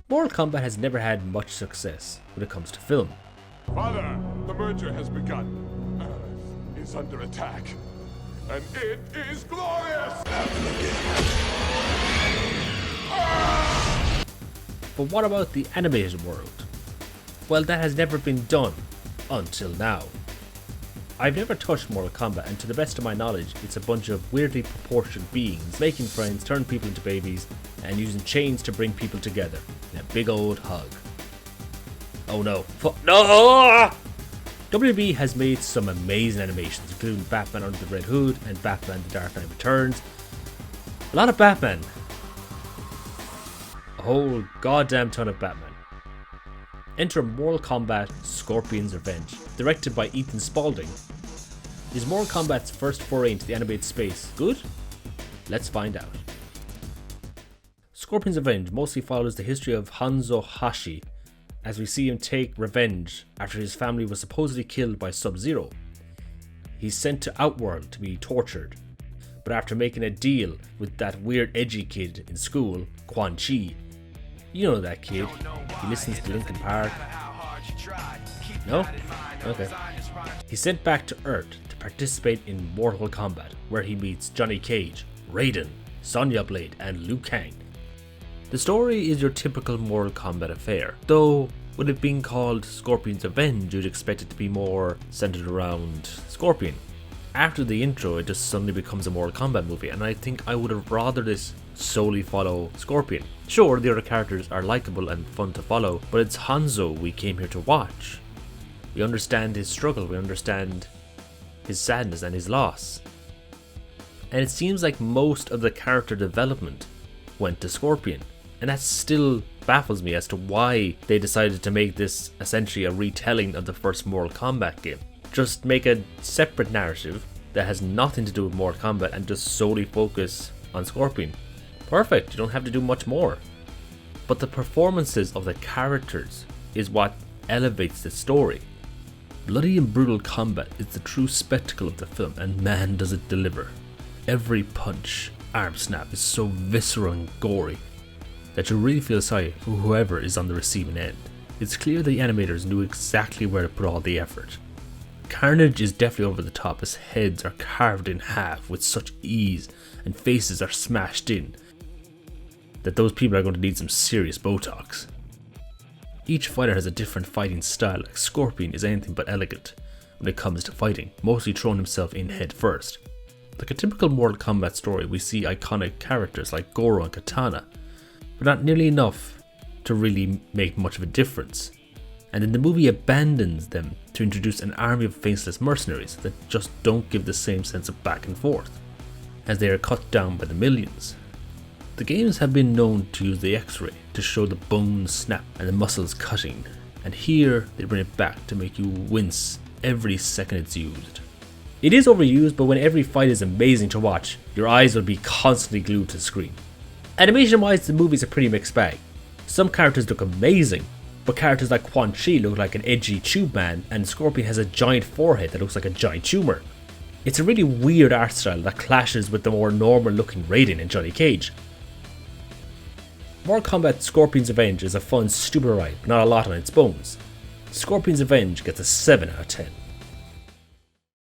Mortal Kombat has never had much success when it comes to film. Father, the merger has begun. Earth is under attack. And it is glorious! But what about the animated world? Well, that has never been done until now. I've never touched Mortal Kombat, and to the best of my knowledge, it's a bunch of weirdly proportioned beings making friends, turning people into babies, and using chains to bring people together in a big old hug. Oh no. No! WB has made some amazing animations, including Batman Under the Red Hood and Batman The Dark Knight Returns. A lot of Batman. A whole goddamn ton of Batman. Enter Mortal Kombat Scorpion's Revenge, directed by Ethan Spalding. Is Mortal Kombat's first foray into the animated space good? Let's find out. Scorpion's Revenge mostly follows the history of Hanzo Hashi, as we see him take revenge after his family was supposedly killed by Sub-Zero. He's sent to Outworld to be tortured, but after making a deal with that weird edgy kid in school, Quan Chi. You know that kid, he listens to Linkin Park. No? Okay. He's sent back to Earth to participate in Mortal Kombat, where he meets Johnny Cage, Raiden, Sonya Blade, and Liu Kang. The story is your typical Mortal Kombat affair, though with it being called Scorpion's Revenge, you'd expect it to be more centered around Scorpion. After the intro, it just suddenly becomes a Mortal Kombat movie, and I think I would have rather this solely follow Scorpion. Sure, the other characters are likable and fun to follow, but it's Hanzo we came here to watch. We understand his struggle, we understand his sadness and his loss. And it seems like most of the character development went to Scorpion, and that still baffles me as to why they decided to make this essentially a retelling of the first Mortal Kombat game. Just make a separate narrative that has nothing to do with Mortal Kombat and just solely focus on Scorpion. Perfect, you don't have to do much more. But the performances of the characters is what elevates the story. Bloody and brutal combat is the true spectacle of the film, and man does it deliver. Every punch, arm snap is so visceral and gory that you really feel sorry for whoever is on the receiving end. It's clear the animators knew exactly where to put all the effort. Carnage is definitely over the top as heads are carved in half with such ease and faces are smashed in that those people are going to need some serious Botox. Each fighter has a different fighting style, like Scorpion is anything but elegant when it comes to fighting, mostly throwing himself in head first. Like a typical Mortal Kombat story, we see iconic characters like Goro and Katana, but not nearly enough to really make much of a difference. And then the movie abandons them to introduce an army of faceless mercenaries that just don't give the same sense of back and forth, as they are cut down by the millions. The games have been known to use the X-ray to show the bones snap and the muscles cutting, and here they bring it back to make you wince every second it's used. It is overused, but when every fight is amazing to watch, your eyes will be constantly glued to the screen. Animation wise, the movie's a pretty mixed bag. Some characters look amazing, but characters like Quan Chi look like an edgy tube man, and Scorpion has a giant forehead that looks like a giant tumor. It's a really weird art style that clashes with the more normal looking Raiden and Johnny Cage. Mortal Kombat Scorpion's Revenge is a fun, stupid ride, but not a lot on its bones. Scorpion's Revenge gets a 7 out of 10.